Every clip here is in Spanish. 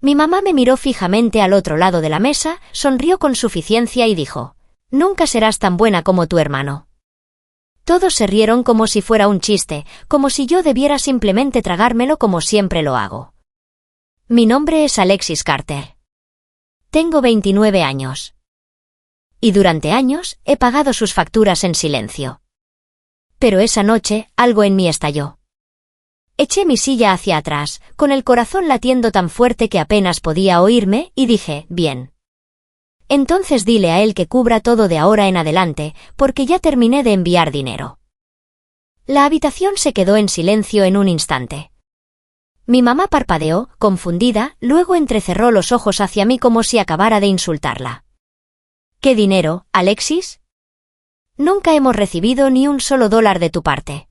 Mi mamá me miró fijamente al otro lado de la mesa, sonrió con suficiencia y dijo: «Nunca serás tan buena como tu hermano». Todos se rieron como si fuera un chiste, como si yo debiera simplemente tragármelo como siempre lo hago. Mi nombre es Alexis Carter. Tengo 29 años. Y durante años he pagado sus facturas en silencio. Pero esa noche, algo en mí estalló. Eché mi silla hacia atrás, con el corazón latiendo tan fuerte que apenas podía oírme, y dije: «Bien. Entonces dile a él que cubra todo de ahora en adelante, porque ya terminé de enviar dinero». La habitación se quedó en silencio en un instante. Mi mamá parpadeó, confundida, luego entrecerró los ojos hacia mí como si acabara de insultarla. «¿Qué dinero, Alexis? Nunca hemos recibido ni un solo dólar de tu parte».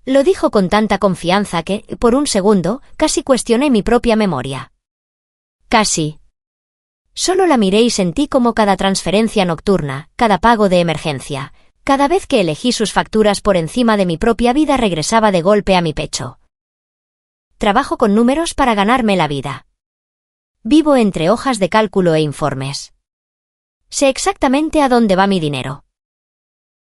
Lo dijo con tanta confianza que, por un segundo, casi cuestioné mi propia memoria. Casi. Solo la miré y sentí como cada transferencia nocturna, cada pago de emergencia, cada vez que elegí sus facturas por encima de mi propia vida regresaba de golpe a mi pecho. Trabajo con números para ganarme la vida. Vivo entre hojas de cálculo e informes. Sé exactamente a dónde va mi dinero.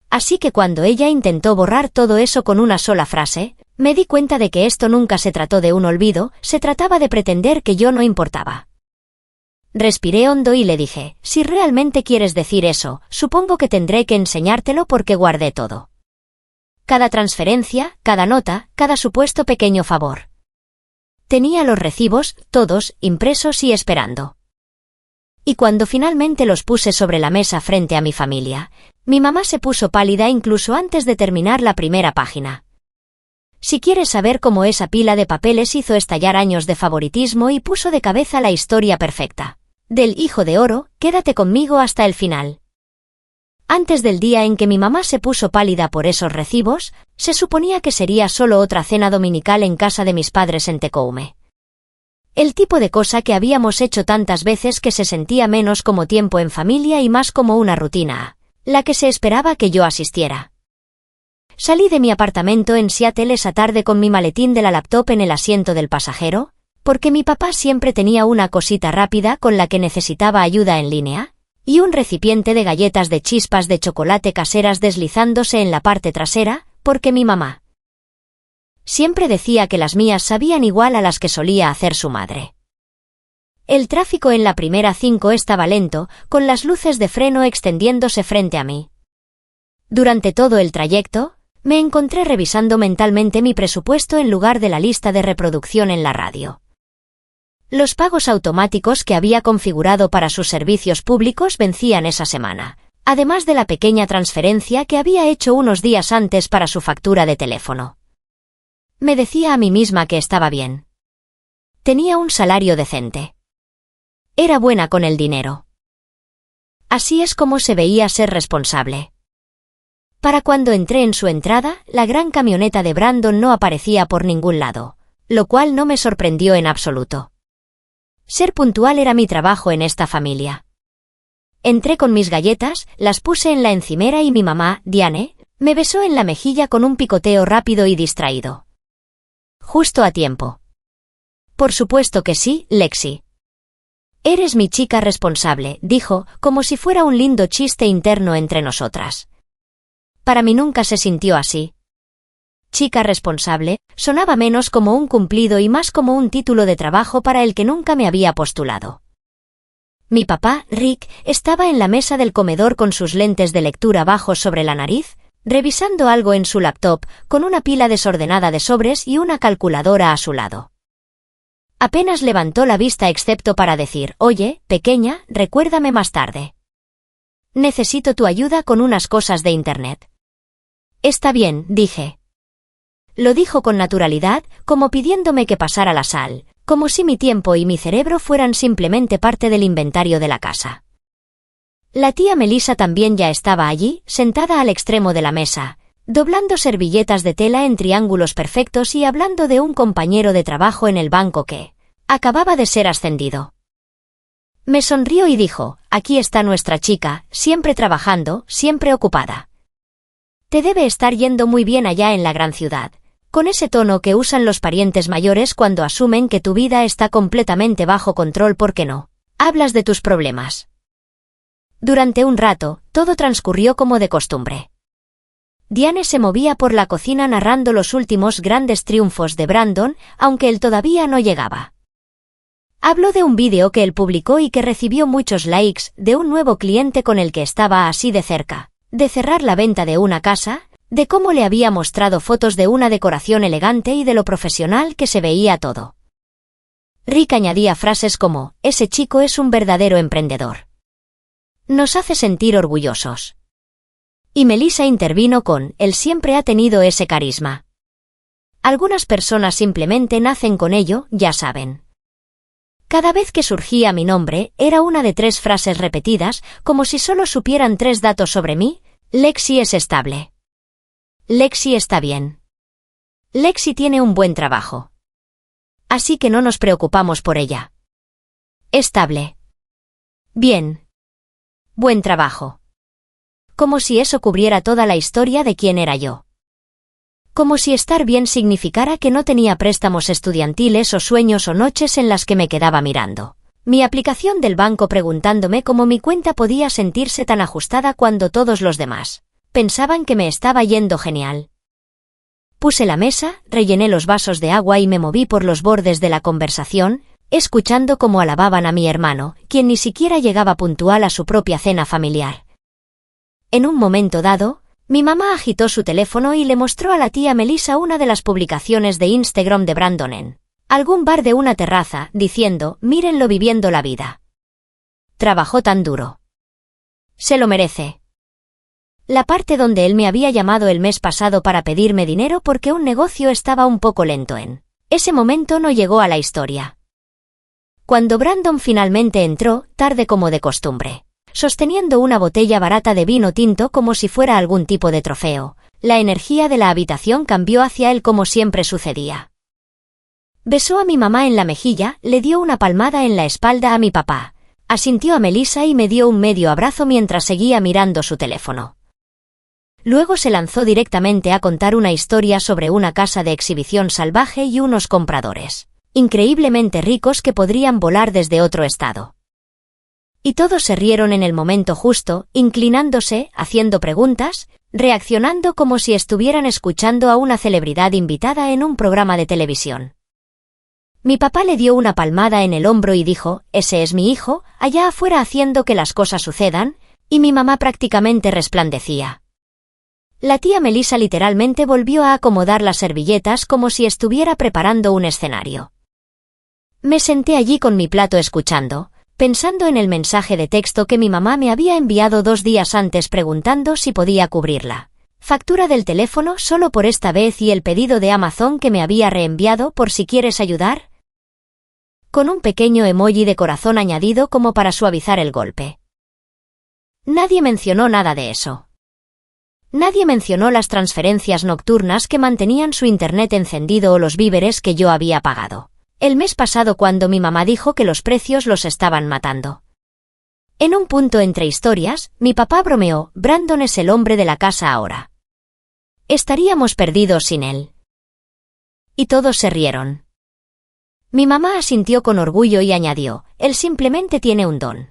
Así que cuando ella intentó borrar todo eso con una sola frase, me di cuenta de que esto nunca se trató de un olvido, se trataba de pretender que yo no importaba. Respiré hondo y le dije: «Si realmente quieres decir eso, supongo que tendré que enseñártelo porque guardé todo. Cada transferencia, cada nota, cada supuesto pequeño favor. Tenía los recibos, todos, impresos y esperando». Y cuando finalmente los puse sobre la mesa frente a mi familia, mi mamá se puso pálida incluso antes de terminar la primera página. Si quieres saber cómo esa pila de papeles hizo estallar años de favoritismo y puso de cabeza la historia perfecta del hijo de oro, quédate conmigo hasta el final. Antes del día en que mi mamá se puso pálida por esos recibos, se suponía que sería solo otra cena dominical en casa de mis padres en Tecoume. El tipo de cosa que habíamos hecho tantas veces que se sentía menos como tiempo en familia y más como una rutina a la que se esperaba que yo asistiera. Salí de mi apartamento en Seattle esa tarde con mi maletín de la laptop en el asiento del pasajero, porque mi papá siempre tenía una cosita rápida con la que necesitaba ayuda en línea, y un recipiente de galletas de chispas de chocolate caseras deslizándose en la parte trasera, porque mi mamá siempre decía que las mías sabían igual a las que solía hacer su madre. El tráfico en la primera 5 estaba lento, con las luces de freno extendiéndose frente a mí. Durante todo el trayecto, me encontré revisando mentalmente mi presupuesto en lugar de la lista de reproducción en la radio. Los pagos automáticos que había configurado para sus servicios públicos vencían esa semana, además de la pequeña transferencia que había hecho unos días antes para su factura de teléfono. Me decía a mí misma que estaba bien. Tenía un salario decente. Era buena con el dinero. Así es como se veía ser responsable. Para cuando entré en su entrada, la gran camioneta de Brandon no aparecía por ningún lado, lo cual no me sorprendió en absoluto. Ser puntual era mi trabajo en esta familia. Entré con mis galletas, las puse en la encimera y mi mamá, Diane, me besó en la mejilla con un picoteo rápido y distraído. Justo a tiempo. Por supuesto que sí, Lexi. Eres mi chica responsable, dijo, como si fuera un lindo chiste interno entre nosotras. Para mí nunca se sintió así. Chica responsable, sonaba menos como un cumplido y más como un título de trabajo para el que nunca me había postulado. Mi papá, Rick, estaba en la mesa del comedor con sus lentes de lectura bajos sobre la nariz, revisando algo en su laptop, con una pila desordenada de sobres y una calculadora a su lado. Apenas levantó la vista excepto para decir: «Oye, pequeña, recuérdame más tarde. Necesito tu ayuda con unas cosas de internet». «Está bien», dije. Lo dijo con naturalidad, como pidiéndome que pasara la sal, como si mi tiempo y mi cerebro fueran simplemente parte del inventario de la casa. La tía Melissa también ya estaba allí, sentada al extremo de la mesa, doblando servilletas de tela en triángulos perfectos y hablando de un compañero de trabajo en el banco que acababa de ser ascendido. Me sonrió y dijo: «Aquí está nuestra chica, siempre trabajando, siempre ocupada. Te debe estar yendo muy bien allá en la gran ciudad. Con ese tono que usan los parientes mayores cuando asumen que tu vida está completamente bajo control porque no hablas de tus problemas. Durante un rato, todo transcurrió como de costumbre. Diane se movía por la cocina narrando los últimos grandes triunfos de Brandon, aunque él todavía no llegaba. Habló de un vídeo que él publicó y que recibió muchos likes, de un nuevo cliente con el que estaba así de cerca, de cerrar la venta de una casa, de cómo le había mostrado fotos de una decoración elegante y de lo profesional que se veía todo. Rick añadía frases como, ese chico es un verdadero emprendedor. Nos hace sentir orgullosos. Y Melissa intervino con, él siempre ha tenido ese carisma. Algunas personas simplemente nacen con ello, ya saben. Cada vez que surgía mi nombre, era una de 3 frases repetidas, como si solo supieran 3 datos sobre mí. Lexi es estable. Lexi está bien. Lexi tiene un buen trabajo. Así que no nos preocupamos por ella. Estable. Bien. Buen trabajo. Como si eso cubriera toda la historia de quién era yo. Como si estar bien significara que no tenía préstamos estudiantiles o sueños o noches en las que me quedaba mirando mi aplicación del banco preguntándome cómo mi cuenta podía sentirse tan ajustada cuando todos los demás pensaban que me estaba yendo genial. Puse la mesa, rellené los vasos de agua y me moví por los bordes de la conversación, escuchando cómo alababan a mi hermano, quien ni siquiera llegaba puntual a su propia cena familiar. En un momento dado, mi mamá agitó su teléfono y le mostró a la tía Melissa una de las publicaciones de Instagram de Brandon en algún bar de una terraza, diciendo, mírenlo viviendo la vida. Trabajó tan duro. Se lo merece. La parte donde él me había llamado el mes pasado para pedirme dinero porque un negocio estaba un poco lento en ese momento no llegó a la historia. Cuando Brandon finalmente entró, tarde como de costumbre, sosteniendo una botella barata de vino tinto como si fuera algún tipo de trofeo, la energía de la habitación cambió hacia él como siempre sucedía. Besó a mi mamá en la mejilla, le dio una palmada en la espalda a mi papá, asintió a Melissa y me dio un medio abrazo mientras seguía mirando su teléfono. Luego se lanzó directamente a contar una historia sobre una casa de exhibición salvaje y unos compradores increíblemente ricos que podrían volar desde otro estado. Y todos se rieron en el momento justo, inclinándose, haciendo preguntas, reaccionando como si estuvieran escuchando a una celebridad invitada en un programa de televisión. Mi papá le dio una palmada en el hombro y dijo, ese es mi hijo, allá afuera haciendo que las cosas sucedan, y mi mamá prácticamente resplandecía. La tía Melissa literalmente volvió a acomodar las servilletas como si estuviera preparando un escenario. Me senté allí con mi plato escuchando, pensando en el mensaje de texto que mi mamá me había enviado 2 días antes preguntando si podía cubrirla. Factura del teléfono solo por esta vez y el pedido de Amazon que me había reenviado por si quieres ayudar. Con un pequeño emoji de corazón añadido como para suavizar el golpe. Nadie mencionó nada de eso. Nadie mencionó las transferencias nocturnas que mantenían su internet encendido o los víveres que yo había pagado el mes pasado cuando mi mamá dijo que los precios los estaban matando. En un punto entre historias, mi papá bromeó, Brandon es el hombre de la casa ahora. Estaríamos perdidos sin él. Y todos se rieron. Mi mamá asintió con orgullo y añadió, él simplemente tiene un don.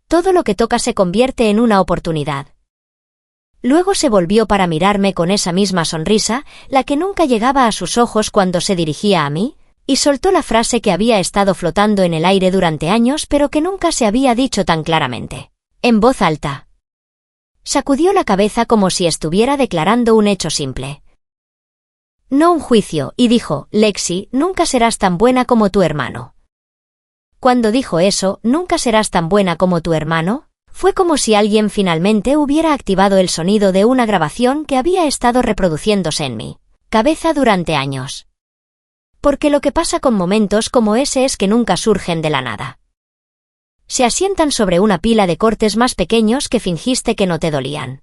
Todo lo que toca se convierte en una oportunidad. Luego se volvió para mirarme con esa misma sonrisa, la que nunca llegaba a sus ojos cuando se dirigía a mí, y soltó la frase que había estado flotando en el aire durante años pero que nunca se había dicho tan claramente, en voz alta. Sacudió la cabeza como si estuviera declarando un hecho simple. No un juicio, y dijo, Lexi, nunca serás tan buena como tu hermano. Cuando dijo eso, nunca serás tan buena como tu hermano, fue como si alguien finalmente hubiera activado el sonido de una grabación que había estado reproduciéndose en mi cabeza durante años. Porque lo que pasa con momentos como ese es que nunca surgen de la nada. Se asientan sobre una pila de cortes más pequeños que fingiste que no te dolían.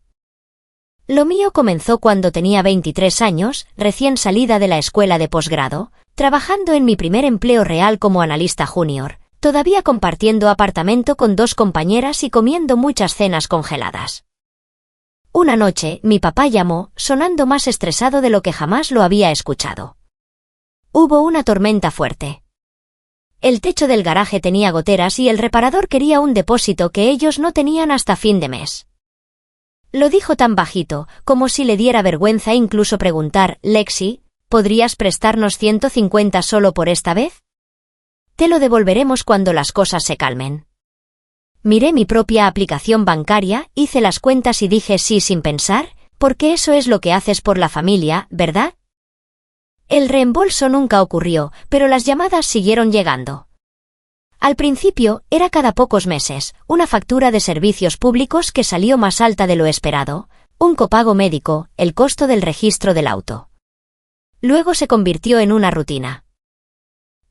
Lo mío comenzó cuando tenía 23 años, recién salida de la escuela de posgrado, trabajando en mi primer empleo real como analista junior, todavía compartiendo apartamento con 2 compañeras y comiendo muchas cenas congeladas. Una noche, mi papá llamó, sonando más estresado de lo que jamás lo había escuchado. Hubo una tormenta fuerte. El techo del garaje tenía goteras y el reparador quería un depósito que ellos no tenían hasta fin de mes. Lo dijo tan bajito, como si le diera vergüenza incluso preguntar: Lexi, ¿podrías prestarnos 150 solo por esta vez? Te lo devolveremos cuando las cosas se calmen. Miré mi propia aplicación bancaria, hice las cuentas y dije sí sin pensar, porque eso es lo que haces por la familia, ¿verdad? El reembolso nunca ocurrió, pero las llamadas siguieron llegando. Al principio, era cada pocos meses, una factura de servicios públicos que salió más alta de lo esperado, un copago médico, el costo del registro del auto. Luego se convirtió en una rutina.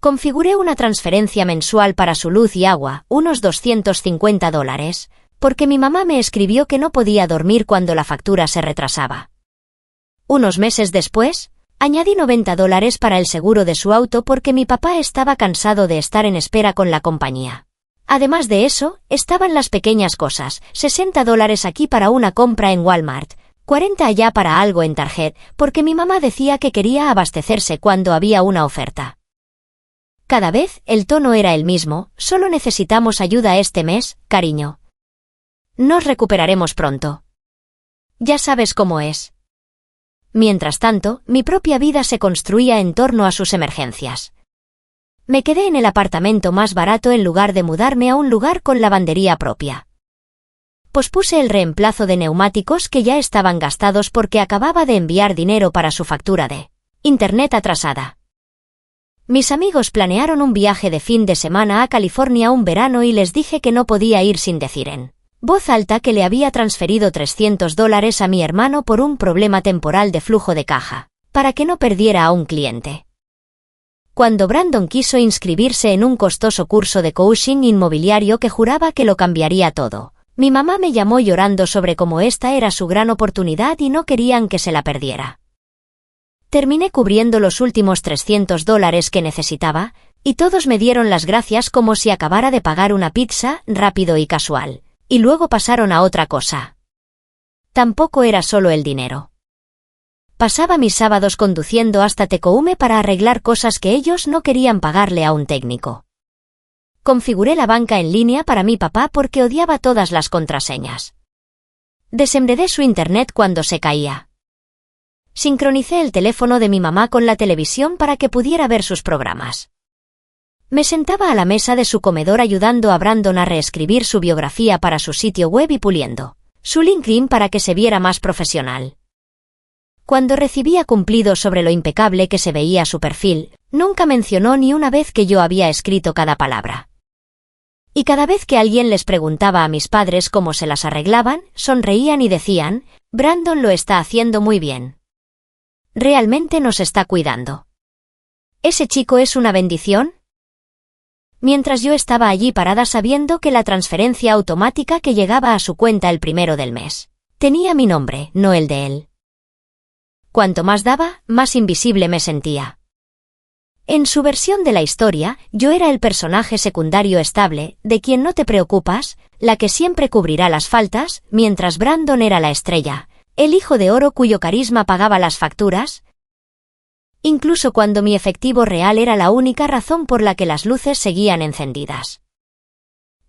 Configuré una transferencia mensual para su luz y agua, unos $250, porque mi mamá me escribió que no podía dormir cuando la factura se retrasaba. Unos meses después, añadí $90 para el seguro de su auto porque mi papá estaba cansado de estar en espera con la compañía. Además de eso, estaban las pequeñas cosas, $60 aquí para una compra en Walmart, 40 allá para algo en Target, porque mi mamá decía que quería abastecerse cuando había una oferta. Cada vez, el tono era el mismo: solo necesitamos ayuda este mes, cariño. Nos recuperaremos pronto. Ya sabes cómo es. Mientras tanto, mi propia vida se construía en torno a sus emergencias. Me quedé en el apartamento más barato en lugar de mudarme a un lugar con lavandería propia. Pospuse el reemplazo de neumáticos que ya estaban gastados porque acababa de enviar dinero para su factura de internet atrasada. Mis amigos planearon un viaje de fin de semana a California un verano y les dije que no podía ir sin decir en voz alta que le había transferido $300 a mi hermano por un problema temporal de flujo de caja, para que no perdiera a un cliente. Cuando Brandon quiso inscribirse en un costoso curso de coaching inmobiliario que juraba que lo cambiaría todo, mi mamá me llamó llorando sobre cómo esta era su gran oportunidad y no querían que se la perdiera. Terminé cubriendo los últimos $300 que necesitaba, y todos me dieron las gracias como si acabara de pagar una pizza, rápido y casual, y luego pasaron a otra cosa. Tampoco era solo el dinero. Pasaba mis sábados conduciendo hasta Tecoume para arreglar cosas que ellos no querían pagarle a un técnico. Configuré la banca en línea para mi papá porque odiaba todas las contraseñas. Desenredé su internet cuando se caía. Sincronicé el teléfono de mi mamá con la televisión para que pudiera ver sus programas. Me sentaba a la mesa de su comedor ayudando a Brandon a reescribir su biografía para su sitio web y puliendo su LinkedIn para que se viera más profesional. Cuando recibía cumplidos sobre lo impecable que se veía su perfil, nunca mencionó ni una vez que yo había escrito cada palabra. Y cada vez que alguien les preguntaba a mis padres cómo se las arreglaban, sonreían y decían: Brandon lo está haciendo muy bien. Realmente nos está cuidando. ¿Ese chico es una bendición? Mientras yo estaba allí parada sabiendo que la transferencia automática que llegaba a su cuenta el primero del mes tenía mi nombre, no el de él. Cuanto más daba, más invisible me sentía. En su versión de la historia, yo era el personaje secundario estable, de quien no te preocupas, la que siempre cubrirá las faltas, mientras Brandon era la estrella, el hijo de oro cuyo carisma pagaba las facturas, incluso cuando mi efectivo real era la única razón por la que las luces seguían encendidas.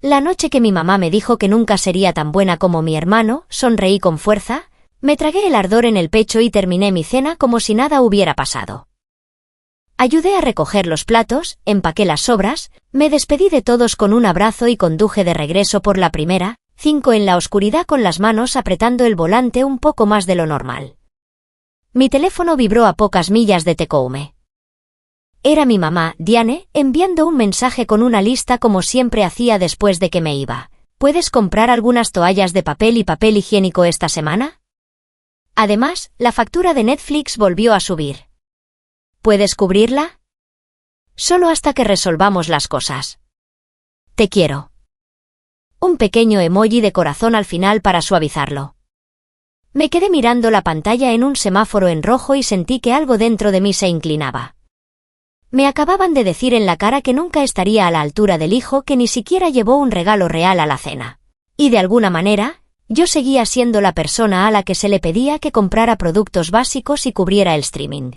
La noche que mi mamá me dijo que nunca sería tan buena como mi hermano, sonreí con fuerza, me tragué el ardor en el pecho y terminé mi cena como si nada hubiera pasado. Ayudé a recoger los platos, empaqué las sobras, me despedí de todos con un abrazo y conduje de regreso por la primera, 5 en la oscuridad con las manos apretando el volante un poco más de lo normal. Mi teléfono vibró a pocas millas de Tecoume. Era mi mamá, Diane, enviando un mensaje con una lista como siempre hacía después de que me iba. ¿Puedes comprar algunas toallas de papel y papel higiénico esta semana? Además, la factura de Netflix volvió a subir. ¿Puedes cubrirla? Solo hasta que resolvamos las cosas. Te quiero. Un pequeño emoji de corazón al final para suavizarlo. Me quedé mirando la pantalla en un semáforo en rojo y sentí que algo dentro de mí se inclinaba. Me acababan de decir en la cara que nunca estaría a la altura del hijo que ni siquiera llevó un regalo real a la cena. Y de alguna manera, Yo seguía siendo la persona a la que se le pedía que comprara productos básicos y cubriera el streaming.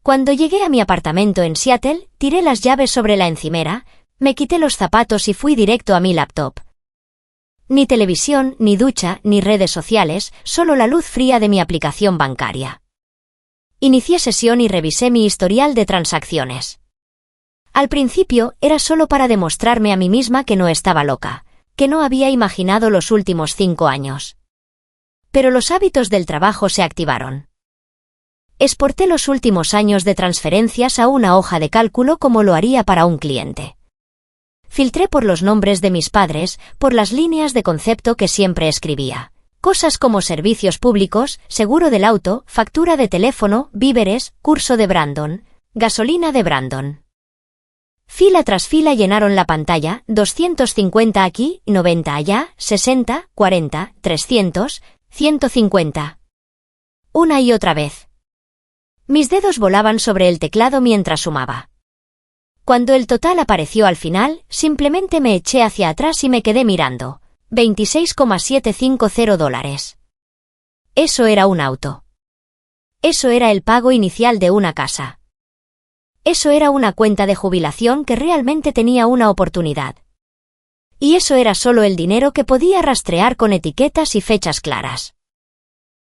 Cuando llegué a mi apartamento en Seattle, tiré las llaves sobre la encimera, me quité los zapatos y fui directo a mi laptop. Ni televisión, ni ducha, ni redes sociales, solo la luz fría de mi aplicación bancaria. Inicié sesión y revisé mi historial de transacciones. Al principio era solo para demostrarme a mí misma que no estaba loca, que no había imaginado los últimos 5 años. Pero los hábitos del trabajo se activaron. Exporté los últimos años de transferencias a una hoja de cálculo como lo haría para un cliente. Filtré por los nombres de mis padres, por las líneas de concepto que siempre escribía. Cosas como servicios públicos, seguro del auto, factura de teléfono, víveres, curso de Brandon, gasolina de Brandon. Fila tras fila llenaron la pantalla, 250 aquí, 90 allá, 60, 40, 300, 150. Una y otra vez. Mis dedos volaban sobre el teclado mientras sumaba. Cuando el total apareció al final, simplemente me eché hacia atrás y me quedé mirando. $26,750. Eso era un auto. Eso era el pago inicial de una casa. Eso era una cuenta de jubilación que realmente tenía una oportunidad. Y eso era solo el dinero que podía rastrear con etiquetas y fechas claras.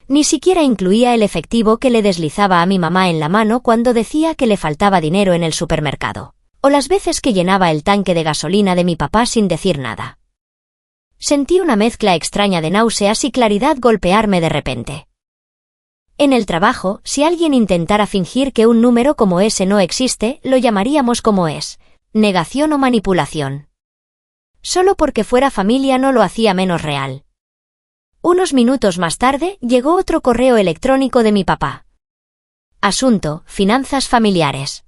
Ni siquiera incluía el efectivo que le deslizaba a mi mamá en la mano cuando decía que le faltaba dinero en el supermercado, o las veces que llenaba el tanque de gasolina de mi papá sin decir nada. Sentí una mezcla extraña de náuseas y claridad golpearme de repente. En el trabajo, si alguien intentara fingir que un número como ese no existe, lo llamaríamos como es, negación o manipulación. Solo porque fuera familia no lo hacía menos real. Unos minutos más tarde, llegó otro correo electrónico de mi papá. Asunto, finanzas familiares.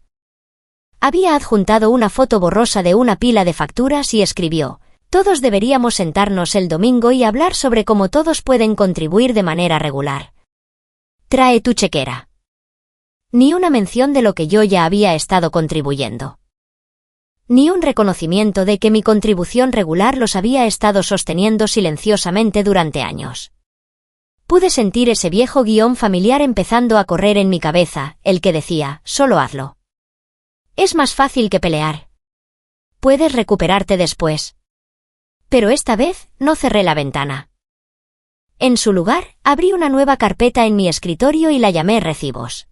Había adjuntado una foto borrosa de una pila de facturas y escribió: todos deberíamos sentarnos el domingo y hablar sobre cómo todos pueden contribuir de manera regular. Trae tu chequera. Ni una mención de lo que yo ya había estado contribuyendo. Ni un reconocimiento de que mi contribución regular los había estado sosteniendo silenciosamente durante años. Pude sentir ese viejo guión familiar empezando a correr en mi cabeza, el que decía: solo hazlo. Es más fácil que pelear. Puedes recuperarte después. Pero esta vez, no cerré la ventana. En su lugar, abrí una nueva carpeta en mi escritorio y la llamé recibos.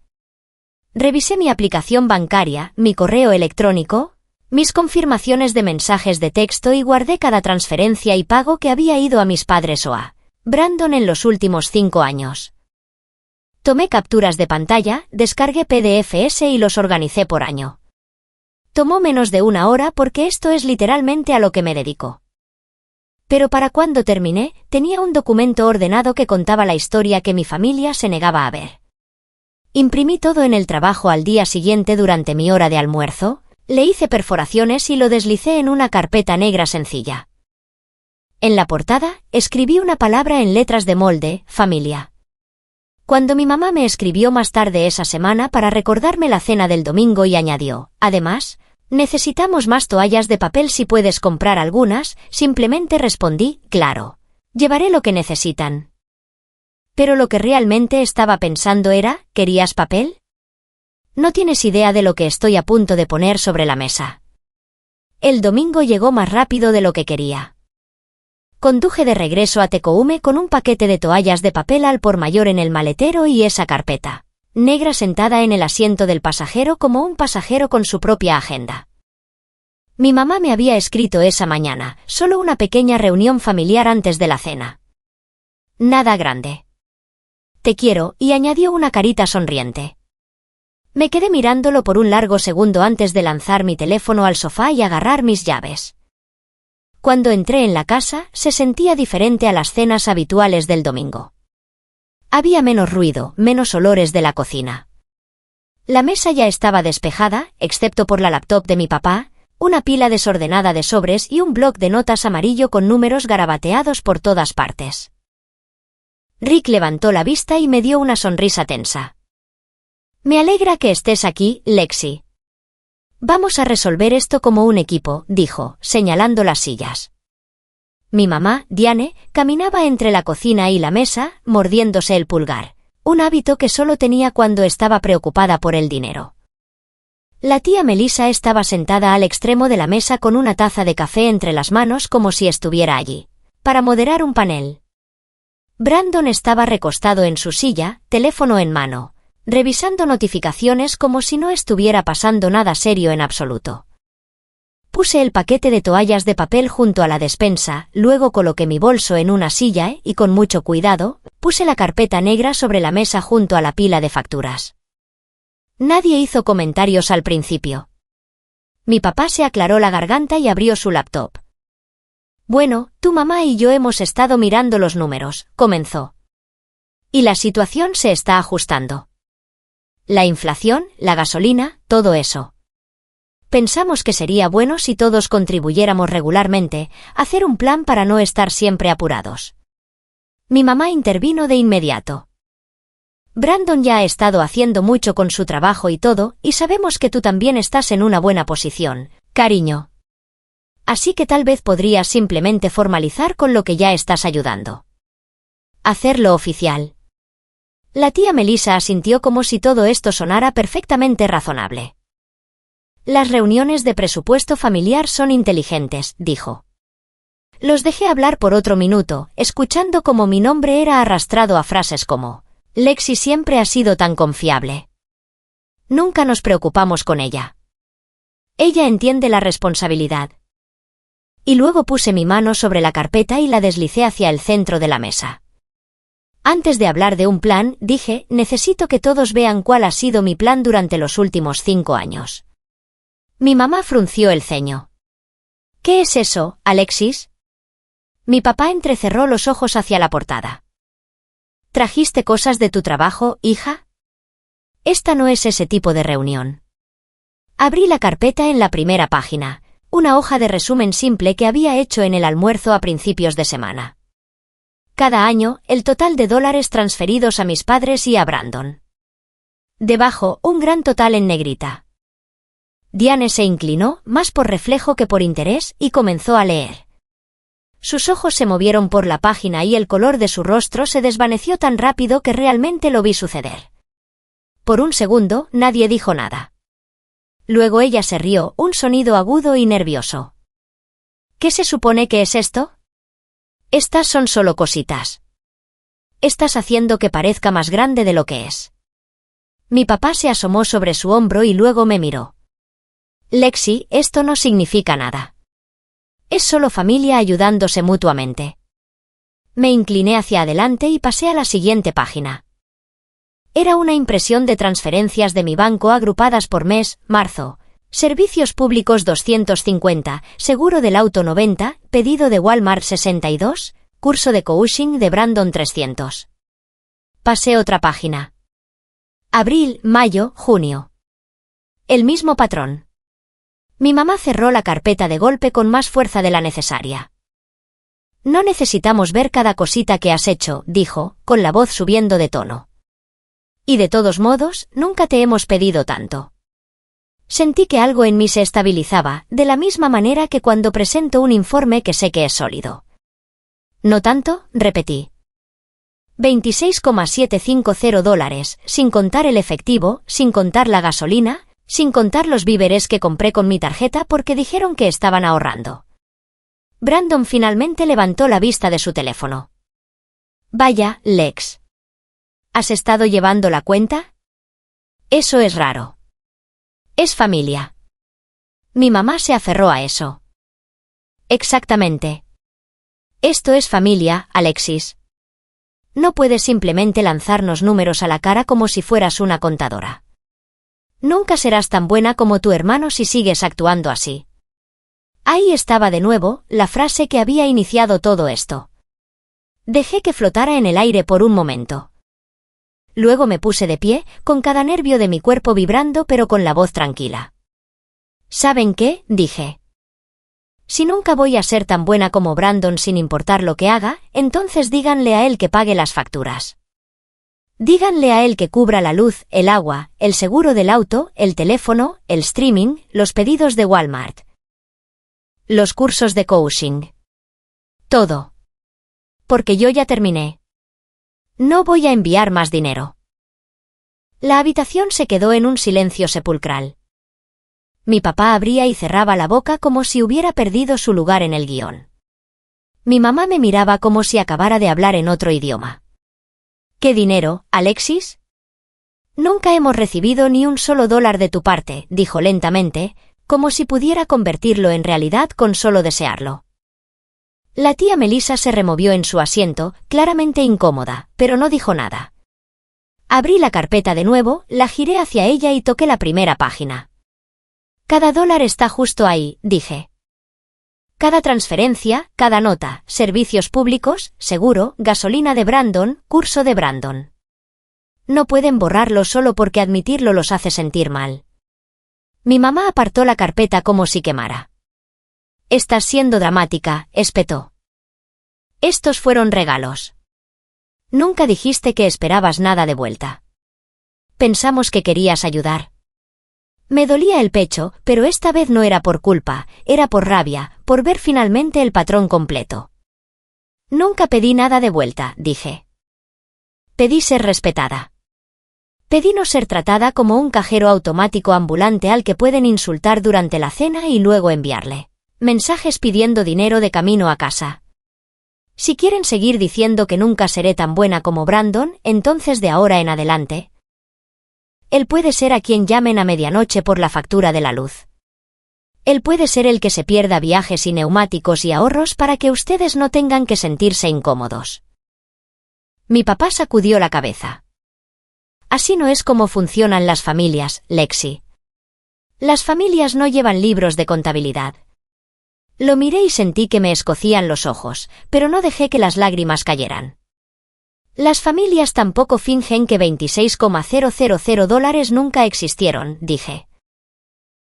Revisé mi aplicación bancaria, mi correo electrónico, mis confirmaciones de mensajes de texto y guardé cada transferencia y pago que había ido a mis padres o a Brandon en los últimos 5 años. Tomé capturas de pantalla, descargué PDFs y los organicé por año. Tomó menos de 1 hora porque esto es literalmente a lo que me dedico. Pero para cuando terminé, tenía un documento ordenado que contaba la historia que mi familia se negaba a ver. Imprimí todo en el trabajo al día siguiente durante mi hora de almuerzo, le hice perforaciones y lo deslicé en una carpeta negra sencilla. En la portada, escribí una palabra en letras de molde: familia. Cuando mi mamá me escribió más tarde esa semana para recordarme la cena del domingo y añadió: además, necesitamos más toallas de papel si puedes comprar algunas, simplemente respondí: claro. Llevaré lo que necesitan. Pero lo que realmente estaba pensando era: ¿querías papel? No tienes idea de lo que estoy a punto de poner sobre la mesa. El domingo llegó más rápido de lo que quería. Conduje de regreso a Tecoume con un paquete de toallas de papel al por mayor en el maletero y esa carpeta negra sentada en el asiento del pasajero como un pasajero con su propia agenda. Mi mamá me había escrito esa mañana, solo una pequeña reunión familiar antes de la cena. Nada grande. Te quiero, y añadió una carita sonriente. Me quedé mirándolo por un largo segundo antes de lanzar mi teléfono al sofá y agarrar mis llaves. Cuando entré en la casa, se sentía diferente a las cenas habituales del domingo. Había menos ruido, menos olores de la cocina. La mesa ya estaba despejada, excepto por la laptop de mi papá, una pila desordenada de sobres y un bloc de notas amarillo con números garabateados por todas partes. Rick levantó la vista y me dio una sonrisa tensa. Me alegra que estés aquí, Lexi. Vamos a resolver esto como un equipo, dijo, señalando las sillas. Mi mamá, Diane, caminaba entre la cocina y la mesa, mordiéndose el pulgar, un hábito que solo tenía cuando estaba preocupada por el dinero. La tía Melissa estaba sentada al extremo de la mesa con una taza de café entre las manos como si estuviera allí, para moderar un panel. Brandon estaba recostado en su silla, teléfono en mano, revisando notificaciones como si no estuviera pasando nada serio en absoluto. Puse el paquete de toallas de papel junto a la despensa, luego coloqué mi bolso en una silla y con mucho cuidado, puse la carpeta negra sobre la mesa junto a la pila de facturas. Nadie hizo comentarios al principio. Mi papá se aclaró la garganta y abrió su laptop. Bueno, tu mamá y yo hemos estado mirando los números, comenzó. Y la situación se está ajustando. La inflación, la gasolina, todo eso. Pensamos que sería bueno si todos contribuyéramos regularmente, hacer un plan para no estar siempre apurados. Mi mamá intervino de inmediato. Brandon ya ha estado haciendo mucho con su trabajo y todo, y sabemos que tú también estás en una buena posición, cariño. Así que tal vez podrías simplemente formalizar con lo que ya estás ayudando. Hacerlo oficial. La tía Melissa asintió como si todo esto sonara perfectamente razonable. Las reuniones de presupuesto familiar son inteligentes, dijo. Los dejé hablar por otro minuto, escuchando cómo mi nombre era arrastrado a frases como, Lexi siempre ha sido tan confiable. Nunca nos preocupamos con ella. Ella entiende la responsabilidad. Y luego puse mi mano sobre la carpeta y la deslicé hacia el centro de la mesa. Antes de hablar de un plan, dije, necesito que todos vean cuál ha sido mi plan durante los últimos 5 años. Mi mamá frunció el ceño. ¿Qué es eso, Alexis? Mi papá entrecerró los ojos hacia la portada. ¿Trajiste cosas de tu trabajo, hija? Esta no es ese tipo de reunión. Abrí la carpeta en la primera página, una hoja de resumen simple que había hecho en el almuerzo a principios de semana. Cada año, el total de dólares transferidos a mis padres y a Brandon. Debajo, un gran total en negrita. Diane se inclinó, más por reflejo que por interés, y comenzó a leer. Sus ojos se movieron por la página y el color de su rostro se desvaneció tan rápido que realmente lo vi suceder. Por un segundo, nadie dijo nada. Luego ella se rió, un sonido agudo y nervioso. ¿Qué se supone que es esto? Estas son solo cositas. Estás haciendo que parezca más grande de lo que es. Mi papá se asomó sobre su hombro y luego me miró. Lexi, esto no significa nada. Es solo familia ayudándose mutuamente. Me incliné hacia adelante y pasé a la siguiente página. Era una impresión de transferencias de mi banco agrupadas por mes, marzo. Servicios públicos 250, seguro del auto 90, pedido de Walmart 62, curso de coaching de Brandon 300. Pasé otra página. Abril, mayo, junio. El mismo patrón. Mi mamá cerró la carpeta de golpe con más fuerza de la necesaria. No necesitamos ver cada cosita que has hecho, dijo, con la voz subiendo de tono. Y de todos modos, nunca te hemos pedido tanto. Sentí que algo en mí se estabilizaba, de la misma manera que cuando presento un informe que sé que es sólido. ¿No tanto?, repetí. $26,750, sin contar el efectivo, sin contar la gasolina, sin contar los víveres que compré con mi tarjeta porque dijeron que estaban ahorrando. Brandon finalmente levantó la vista de su teléfono. Vaya, Lex. ¿Has estado llevando la cuenta? Eso es raro. Es familia. Mi mamá se aferró a eso. Exactamente. Esto es familia, Alexis. No puedes simplemente lanzarnos números a la cara como si fueras una contadora. Nunca serás tan buena como tu hermano si sigues actuando así. Ahí estaba de nuevo, la frase que había iniciado todo esto. Dejé que flotara en el aire por un momento. Luego me puse de pie, con cada nervio de mi cuerpo vibrando pero con la voz tranquila. ¿Saben qué?, dije. Si nunca voy a ser tan buena como Brandon sin importar lo que haga, entonces díganle a él que pague las facturas. Díganle a él que cubra la luz, el agua, el seguro del auto, el teléfono, el streaming, los pedidos de Walmart. Los cursos de coaching. Todo. Porque yo ya terminé. No voy a enviar más dinero. La habitación se quedó en un silencio sepulcral. Mi papá abría y cerraba la boca como si hubiera perdido su lugar en el guión. Mi mamá me miraba como si acabara de hablar en otro idioma. ¿Qué dinero, Alexis? Nunca hemos recibido ni un solo dólar de tu parte, dijo lentamente, como si pudiera convertirlo en realidad con solo desearlo. La tía Melissa se removió en su asiento, claramente incómoda, pero no dijo nada. Abrí la carpeta de nuevo, la giré hacia ella y toqué la primera página. Cada dólar está justo ahí, dije. Cada transferencia, cada nota, servicios públicos, seguro, gasolina de Brandon, curso de Brandon. No pueden borrarlo solo porque admitirlo los hace sentir mal. Mi mamá apartó la carpeta como si quemara. Estás siendo dramática, espetó. Estos fueron regalos. Nunca dijiste que esperabas nada de vuelta. Pensamos que querías ayudar. Me dolía el pecho, pero esta vez no era por culpa, era por rabia, por ver finalmente el patrón completo. Nunca pedí nada de vuelta, dije. Pedí ser respetada. Pedí no ser tratada como un cajero automático ambulante al que pueden insultar durante la cena y luego enviarle mensajes pidiendo dinero de camino a casa. Si quieren seguir diciendo que nunca seré tan buena como Brandon, entonces de ahora en adelante, él puede ser a quien llamen a medianoche por la factura de la luz. Él puede ser el que se pierda viajes y neumáticos y ahorros para que ustedes no tengan que sentirse incómodos. Mi papá sacudió la cabeza. Así no es como funcionan las familias, Lexi. Las familias no llevan libros de contabilidad. Lo miré y sentí que me escocían los ojos, pero no dejé que las lágrimas cayeran. Las familias tampoco fingen que 26,000 dólares nunca existieron, dije.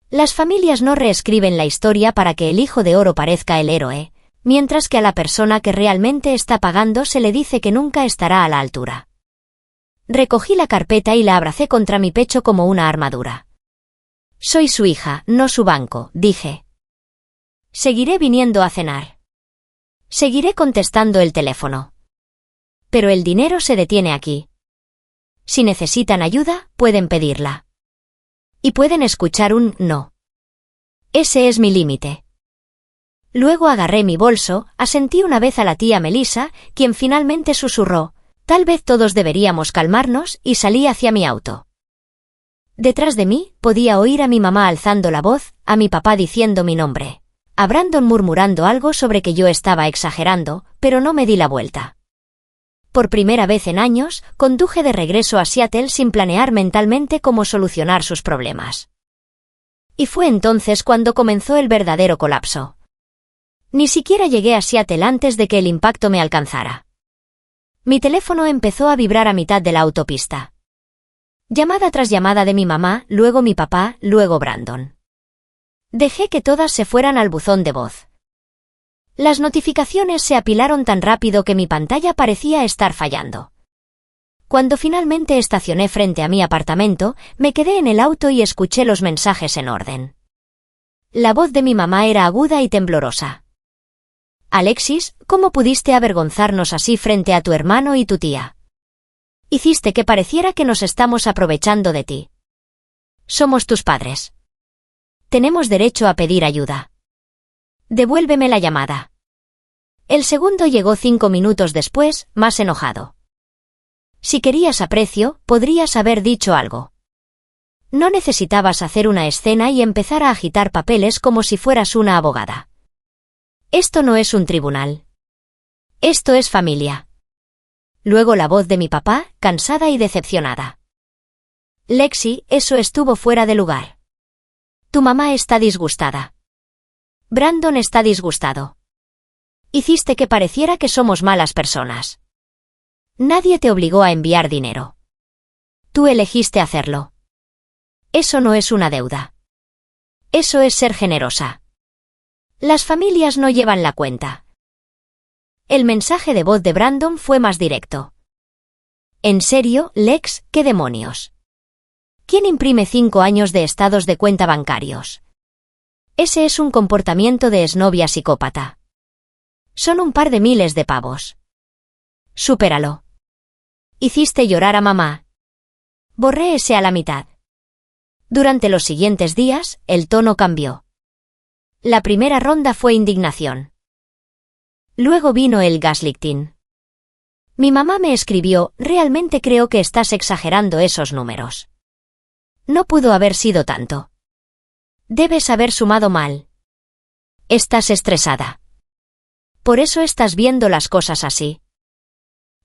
Las familias no reescriben la historia para que el hijo de oro parezca el héroe, mientras que a la persona que realmente está pagando se le dice que nunca estará a la altura. Recogí la carpeta y la abracé contra mi pecho como una armadura. Soy su hija, no su banco, dije. Seguiré viniendo a cenar. Seguiré contestando el teléfono. Pero el dinero se detiene aquí. Si necesitan ayuda, pueden pedirla. Y pueden escuchar un no. Ese es mi límite. Luego agarré mi bolso, asentí una vez a la tía Melissa, quien finalmente susurró, tal vez todos deberíamos calmarnos, y salí hacia mi auto. Detrás de mí, podía oír a mi mamá alzando la voz, a mi papá diciendo mi nombre, a Brandon murmurando algo sobre que yo estaba exagerando, pero no me di la vuelta. Por primera vez en años, conduje de regreso a Seattle sin planear mentalmente cómo solucionar sus problemas. Y fue entonces cuando comenzó el verdadero colapso. Ni siquiera llegué a Seattle antes de que el impacto me alcanzara. Mi teléfono empezó a vibrar a mitad de la autopista. Llamada tras llamada de mi mamá, luego mi papá, luego Brandon. Dejé que todas se fueran al buzón de voz. Las notificaciones se apilaron tan rápido que mi pantalla parecía estar fallando. Cuando finalmente estacioné frente a mi apartamento, me quedé en el auto y escuché los mensajes en orden. La voz de mi mamá era aguda y temblorosa. Alexis, ¿cómo pudiste avergonzarnos así frente a tu hermano y tu tía? Hiciste que pareciera que nos estamos aprovechando de ti. Somos tus padres. Tenemos derecho a pedir ayuda. Devuélveme la llamada. El segundo llegó 5 minutos después, más enojado. Si querías aprecio, podrías haber dicho algo. No necesitabas hacer una escena y empezar a agitar papeles como si fueras una abogada. Esto no es un tribunal. Esto es familia. Luego la voz de mi papá, cansada y decepcionada. Lexi, eso estuvo fuera de lugar. Tu mamá está disgustada. Brandon está disgustado. Hiciste que pareciera que somos malas personas. Nadie te obligó a enviar dinero. Tú elegiste hacerlo. Eso no es una deuda. Eso es ser generosa. Las familias no llevan la cuenta. El mensaje de voz de Brandon fue más directo. ¿En serio, Lex, qué demonios? ¿Quién imprime 5 años de estados de cuenta bancarios? Ese es un comportamiento de exnovia psicópata. Son un par de miles de pavos. Supéralo. Hiciste llorar a mamá. Borré ese a la mitad. Durante los siguientes días, el tono cambió. La primera ronda fue indignación. Luego vino el gaslighting. Mi mamá me escribió: realmente creo que estás exagerando esos números. No pudo haber sido tanto. Debes haber sumado mal. Estás estresada. Por eso estás viendo las cosas así.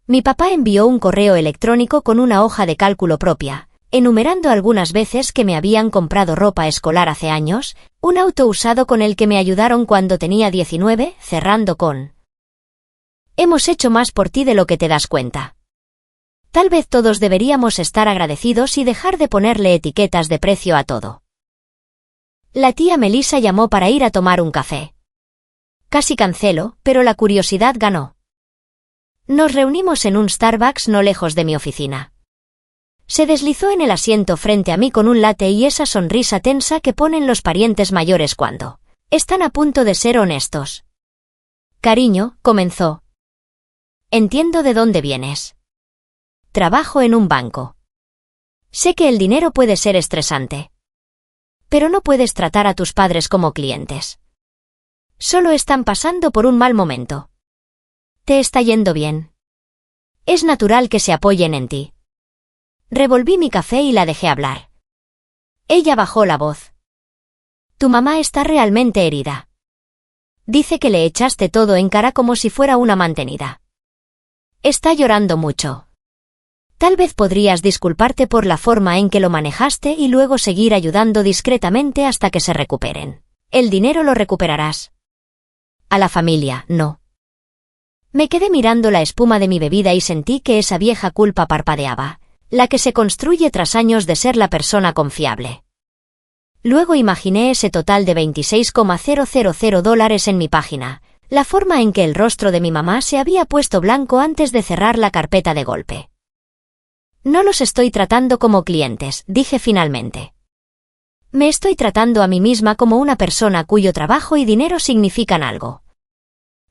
Mi papá envió un correo electrónico con una hoja de cálculo propia, enumerando algunas veces que me habían comprado ropa escolar hace años, un auto usado con el que me ayudaron cuando tenía 19, cerrando con: hemos hecho más por ti de lo que te das cuenta. Tal vez todos deberíamos estar agradecidos y dejar de ponerle etiquetas de precio a todo. La tía Melissa llamó para ir a tomar un café. Casi cancelo, pero la curiosidad ganó. Nos reunimos en un Starbucks no lejos de mi oficina. Se deslizó en el asiento frente a mí con un latte y esa sonrisa tensa que ponen los parientes mayores cuando están a punto de ser honestos. Cariño, comenzó. Entiendo de dónde vienes. Trabajo en un banco. Sé que el dinero puede ser estresante. Pero no puedes tratar a tus padres como clientes. Solo están pasando por un mal momento. Te está yendo bien. Es natural que se apoyen en ti. Revolví mi café y la dejé hablar. Ella bajó la voz. Tu mamá está realmente herida. Dice que le echaste todo en cara como si fuera una mantenida. Está llorando mucho. Tal vez podrías disculparte por la forma en que lo manejaste y luego seguir ayudando discretamente hasta que se recuperen. El dinero lo recuperarás. A la familia, no. Me quedé mirando la espuma de mi bebida y sentí que esa vieja culpa parpadeaba, la que se construye tras años de ser la persona confiable. Luego imaginé ese total de $26,000 en mi página, la forma en que el rostro de mi mamá se había puesto blanco antes de cerrar la carpeta de golpe. No los estoy tratando como clientes, dije finalmente. Me estoy tratando a mí misma como una persona cuyo trabajo y dinero significan algo.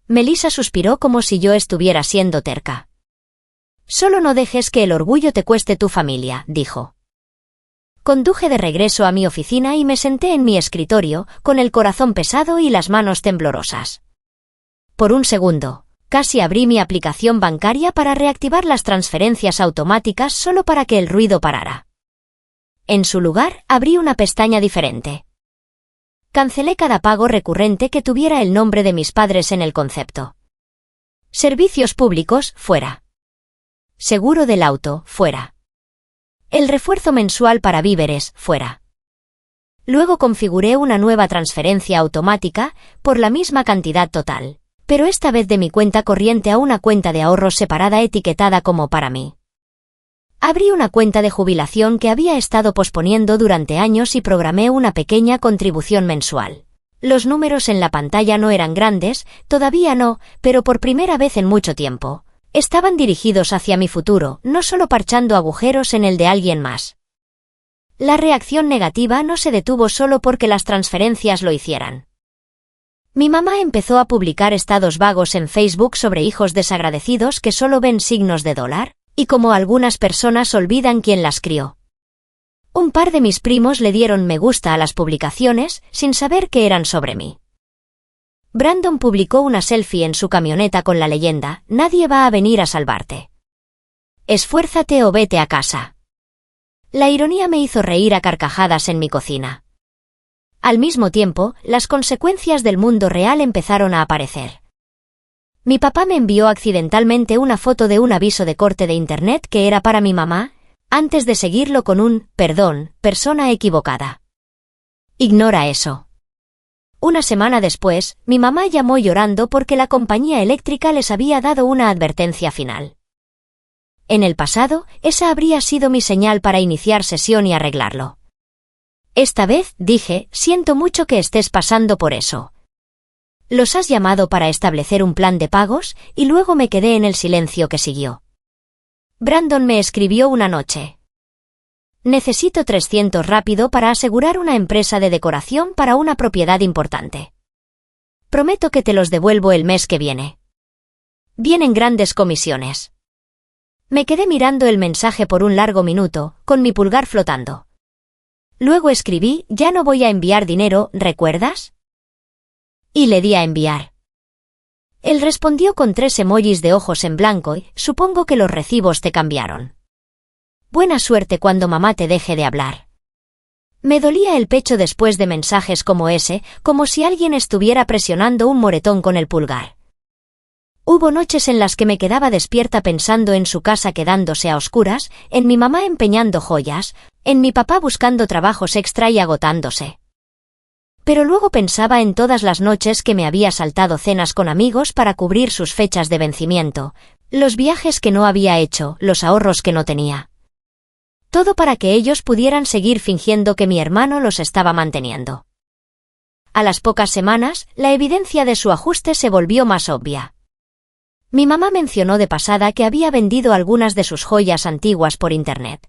Melissa suspiró como si yo estuviera siendo terca. Solo no dejes que el orgullo te cueste tu familia, dijo. Conduje de regreso a mi oficina y me senté en mi escritorio, con el corazón pesado y las manos temblorosas. Por un segundo, casi abrí mi aplicación bancaria para reactivar las transferencias automáticas solo para que el ruido parara. En su lugar, abrí una pestaña diferente. Cancelé cada pago recurrente que tuviera el nombre de mis padres en el concepto. Servicios públicos, fuera. Seguro del auto, fuera. El refuerzo mensual para víveres, fuera. Luego configuré una nueva transferencia automática, por la misma cantidad total, pero esta vez de mi cuenta corriente a una cuenta de ahorros separada etiquetada como para mí. Abrí una cuenta de jubilación que había estado posponiendo durante años y programé una pequeña contribución mensual. Los números en la pantalla no eran grandes, todavía no, pero por primera vez en mucho tiempo. Estaban dirigidos hacia mi futuro, no solo parchando agujeros en el de alguien más. La reacción negativa no se detuvo solo porque las transferencias lo hicieran. Mi mamá empezó a publicar estados vagos en Facebook sobre hijos desagradecidos que solo ven signos de dólar, y como algunas personas olvidan quién las crió. Un par de mis primos le dieron me gusta a las publicaciones, sin saber que eran sobre mí. Brandon publicó una selfie en su camioneta con la leyenda: nadie va a venir a salvarte. Esfuérzate o vete a casa. La ironía me hizo reír a carcajadas en mi cocina. Al mismo tiempo, las consecuencias del mundo real empezaron a aparecer. Mi papá me envió accidentalmente una foto de un aviso de corte de internet que era para mi mamá, antes de seguirlo con un «perdón, persona equivocada». Ignora eso. Una semana después, mi mamá llamó llorando porque la compañía eléctrica les había dado una advertencia final. En el pasado, esa habría sido mi señal para iniciar sesión y arreglarlo. Esta vez, dije, siento mucho que estés pasando por eso. Los has llamado para establecer un plan de pagos, y luego me quedé en el silencio que siguió. Brandon me escribió una noche. Necesito 300 rápido para asegurar una empresa de decoración para una propiedad importante. Prometo que te los devuelvo el mes que viene. Vienen grandes comisiones. Me quedé mirando el mensaje por un largo minuto, con mi pulgar flotando. Luego escribí, ya no voy a enviar dinero, ¿recuerdas? Y le di a enviar. Él respondió con 3 emojis de ojos en blanco y, supongo que los recibos te cambiaron. Buena suerte cuando mamá te deje de hablar. Me dolía el pecho después de mensajes como ese, como si alguien estuviera presionando un moretón con el pulgar. Hubo noches en las que me quedaba despierta pensando en su casa quedándose a oscuras, en mi mamá empeñando joyas, en mi papá buscando trabajos extra y agotándose. Pero luego pensaba en todas las noches que me había saltado cenas con amigos para cubrir sus fechas de vencimiento, los viajes que no había hecho, los ahorros que no tenía. Todo para que ellos pudieran seguir fingiendo que mi hermano los estaba manteniendo. A las pocas semanas, la evidencia de su ajuste se volvió más obvia. Mi mamá mencionó de pasada que había vendido algunas de sus joyas antiguas por internet.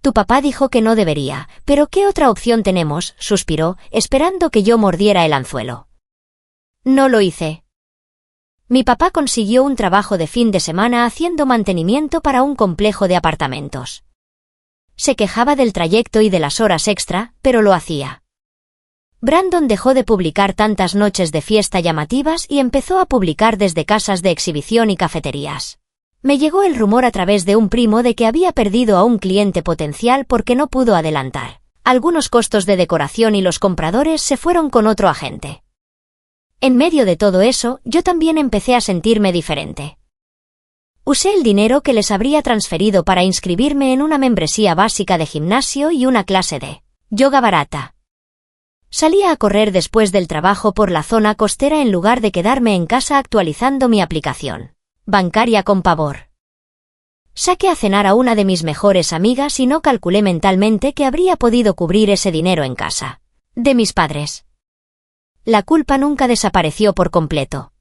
Tu papá dijo que no debería, pero ¿qué otra opción tenemos?, suspiró, esperando que yo mordiera el anzuelo. No lo hice. Mi papá consiguió un trabajo de fin de semana haciendo mantenimiento para un complejo de apartamentos. Se quejaba del trayecto y de las horas extra, pero lo hacía. Brandon dejó de publicar tantas noches de fiesta llamativas y empezó a publicar desde casas de exhibición y cafeterías. Me llegó el rumor a través de un primo de que había perdido a un cliente potencial porque no pudo adelantar algunos costos de decoración y los compradores se fueron con otro agente. En medio de todo eso, yo también empecé a sentirme diferente. Usé el dinero que les habría transferido para inscribirme en una membresía básica de gimnasio y una clase de yoga barata. Salía a correr después del trabajo por la zona costera en lugar de quedarme en casa actualizando mi aplicación bancaria con pavor. Saqué a cenar a una de mis mejores amigas y no calculé mentalmente que habría podido cubrir ese dinero en casa de mis padres. La culpa nunca desapareció por completo.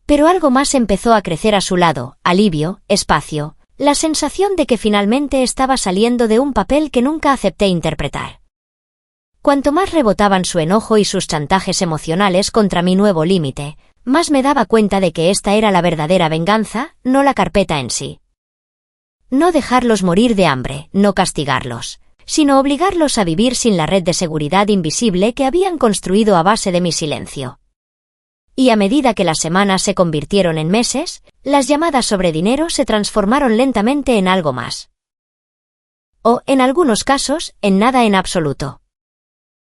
Pero algo más empezó a crecer a su lado, alivio, espacio, la sensación de que finalmente estaba saliendo de un papel que nunca acepté interpretar. Cuanto más rebotaban su enojo y sus chantajes emocionales contra mi nuevo límite, más me daba cuenta de que esta era la verdadera venganza, no la carpeta en sí. No dejarlos morir de hambre, no castigarlos, sino obligarlos a vivir sin la red de seguridad invisible que habían construido a base de mi silencio. Y a medida que las semanas se convirtieron en meses, las llamadas sobre dinero se transformaron lentamente en algo más. O, en algunos casos, en nada en absoluto.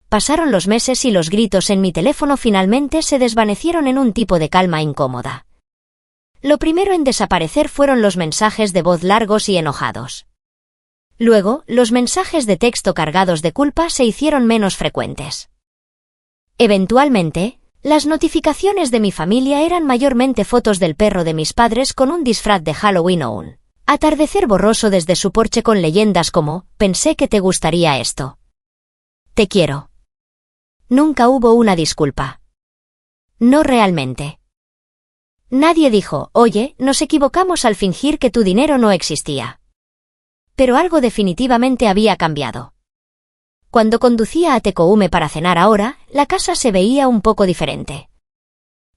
Pasaron los meses y los gritos en mi teléfono finalmente se desvanecieron en un tipo de calma incómoda. Lo primero en desaparecer fueron los mensajes de voz largos y enojados. Luego, los mensajes de texto cargados de culpa se hicieron menos frecuentes. Eventualmente, las notificaciones de mi familia eran mayormente fotos del perro de mis padres con un disfraz de Halloween o un atardecer borroso desde su porche con leyendas como, pensé que te gustaría esto. Te quiero. Nunca hubo una disculpa. No realmente. Nadie dijo, oye, nos equivocamos al fingir que tu dinero no existía. Pero algo definitivamente había cambiado. Cuando conducía a Tecoume para cenar ahora, la casa se veía un poco diferente.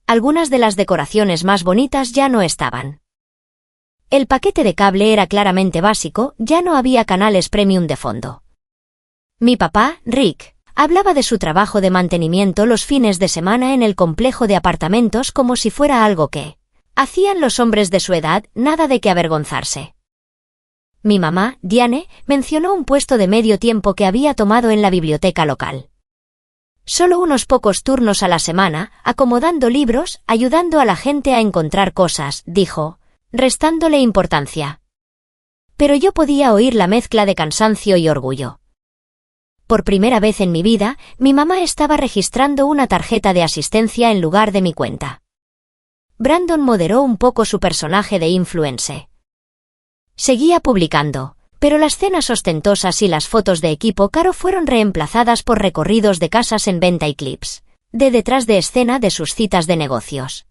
Algunas de las decoraciones más bonitas ya no estaban. El paquete de cable era claramente básico, ya no había canales premium de fondo. Mi papá, Rick, hablaba de su trabajo de mantenimiento los fines de semana en el complejo de apartamentos como si fuera algo que hacían los hombres de su edad, nada de qué avergonzarse. Mi mamá, Diane, mencionó un puesto de medio tiempo que había tomado en la biblioteca local. Solo unos pocos turnos a la semana, acomodando libros, ayudando a la gente a encontrar cosas, dijo, restándole importancia. Pero yo podía oír la mezcla de cansancio y orgullo. Por primera vez en mi vida, mi mamá estaba registrando una tarjeta de asistencia en lugar de mi cuenta. Brandon moderó un poco su personaje de influencer. Seguía publicando, pero las cenas ostentosas y las fotos de equipo caro fueron reemplazadas por recorridos de casas en venta y clips de detrás de escena de sus citas de negocios.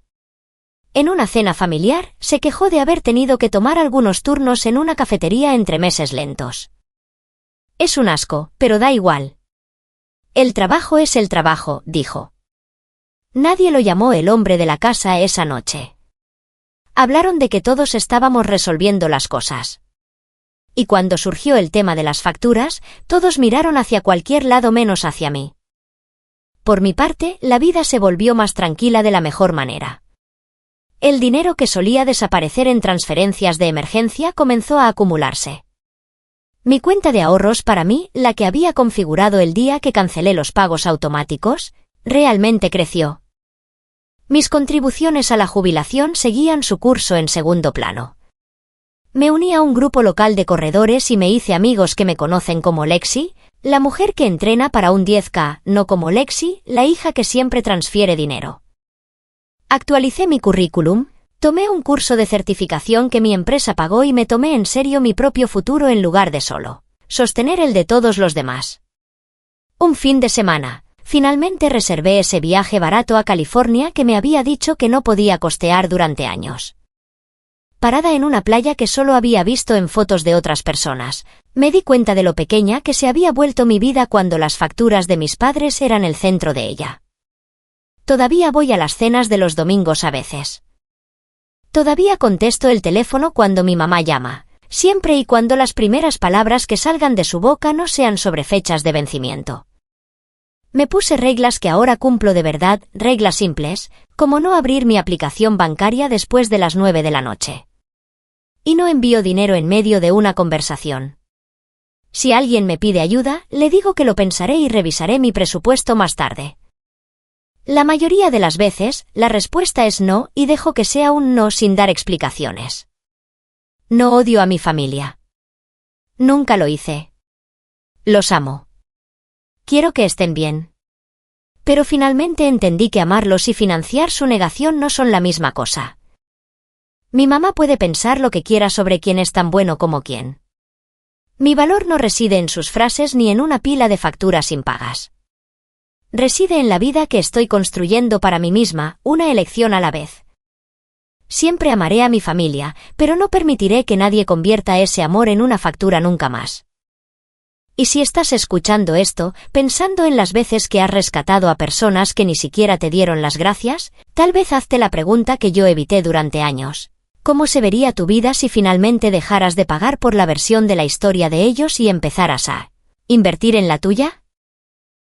En una cena familiar, se quejó de haber tenido que tomar algunos turnos en una cafetería entre meses lentos. Es un asco, pero da igual. El trabajo es el trabajo, dijo. Nadie lo llamó el hombre de la casa esa noche. Hablaron de que todos estábamos resolviendo las cosas. Y cuando surgió el tema de las facturas, todos miraron hacia cualquier lado menos hacia mí. Por mi parte, la vida se volvió más tranquila de la mejor manera. El dinero que solía desaparecer en transferencias de emergencia comenzó a acumularse. Mi cuenta de ahorros para mí, la que había configurado el día que cancelé los pagos automáticos, realmente creció. Mis contribuciones a la jubilación seguían su curso en segundo plano. Me uní a un grupo local de corredores y me hice amigos que me conocen como Lexi, la mujer que entrena para un 10K, no como Lexi, la hija que siempre transfiere dinero. Actualicé mi currículum, tomé un curso de certificación que mi empresa pagó y me tomé en serio mi propio futuro en lugar de solo sostener el de todos los demás. Un fin de semana, finalmente reservé ese viaje barato a California que me había dicho que no podía costear durante años. Parada en una playa que solo había visto en fotos de otras personas, me di cuenta de lo pequeña que se había vuelto mi vida cuando las facturas de mis padres eran el centro de ella. Todavía voy a las cenas de los domingos a veces. Todavía contesto el teléfono cuando mi mamá llama, siempre y cuando las primeras palabras que salgan de su boca no sean sobre fechas de vencimiento. Me puse reglas que ahora cumplo de verdad, reglas simples, como no abrir mi aplicación bancaria después de las 9 de la noche. Y no envío dinero en medio de una conversación. Si alguien me pide ayuda, le digo que lo pensaré y revisaré mi presupuesto más tarde. La mayoría de las veces, la respuesta es no y dejo que sea un no sin dar explicaciones. No odio a mi familia. Nunca lo hice. Los amo. Quiero que estén bien. Pero finalmente entendí que amarlos y financiar su negación no son la misma cosa. Mi mamá puede pensar lo que quiera sobre quién es tan bueno como quién. Mi valor no reside en sus frases ni en una pila de facturas impagas. Reside en la vida que estoy construyendo para mí misma, una elección a la vez. Siempre amaré a mi familia, pero no permitiré que nadie convierta ese amor en una factura nunca más. Y si estás escuchando esto, pensando en las veces que has rescatado a personas que ni siquiera te dieron las gracias, tal vez hazte la pregunta que yo evité durante años. ¿Cómo se vería tu vida si finalmente dejaras de pagar por la versión de la historia de ellos y empezaras a invertir en la tuya?